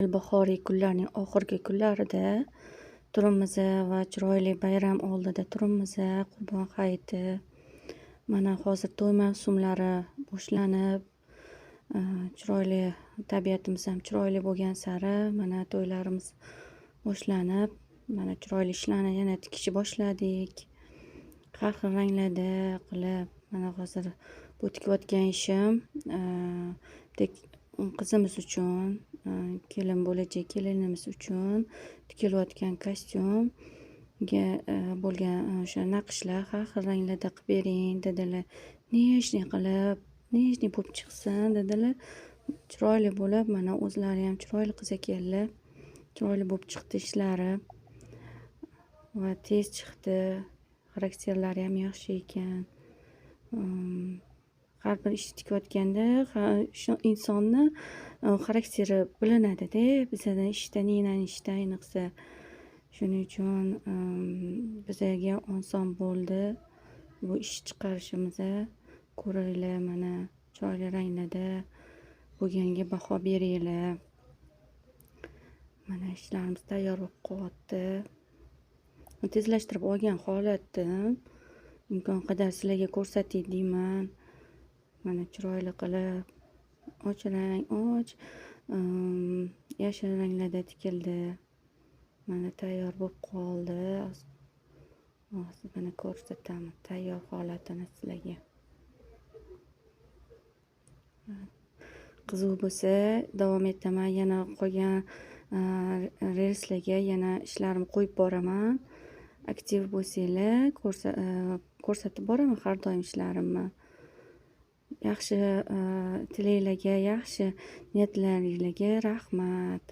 Bahoriy kunlarning oxirgi kunlarida turibmiz va chiroyli bayram oldida turibmiz. Qurbon hayiti. Mana hozir to'y mavsumlari boshlanib, chiroyli tabiatimiz ham chiroyli bo'lgan sari mana to'ylarimiz boshlanib, mana chiroyli ishlarni yana tikishni boshladik. Har xil ranglarda qilib, mana hozir bu tikayotgan ishim qizimiz uchun, kelin bo'lajak kelinimiz uchun tikilayotgan kostyumga bo'lgan o'sha naqshlar har xil ranglarda qilib bering dedilar. Nejniy qilib, nejniy bo'lib chiqsin dedilar. Chiroyli bo'lib, mana o'zlari ham chiroyli qiz ekanlar. Chiroyli bo'lib chiqdi ishlari va tez chiqdi. Xarakterlari ham yaxshi ekan. Har bir ishni tikayotganda shu insonni xarakteri bilinadi-da, bizada ishdan ayniqsa. Shuning uchun bizga oson bo'ldi bu ish chiqarishimiz. Ko'ringlar, mana chiroyli ranglarda bo'lganiga baho beringlar. Mana ishlarimiz tayyor bo'lib qolyapti. Tezlashtirib olgan holatda imkon qadar sizlarga ko'rsatay deyman. Mana chiroyli qilib och rang, yashil ranglarda tikildi. Mana tayyor bo'lib qoldi. Hozir mana ko'rsataman tayyor holatini sizlarga. Qiziq bo'lsa davom etaman. Yana qolgan relslarga yana ishlarimni qo'yib boraman. Aktiv bo'lsanglar, ko'rsatib boraman har doim ishlarimni. Yaxshi tilaklarga, yaxshi niyatlaringizga rahmat.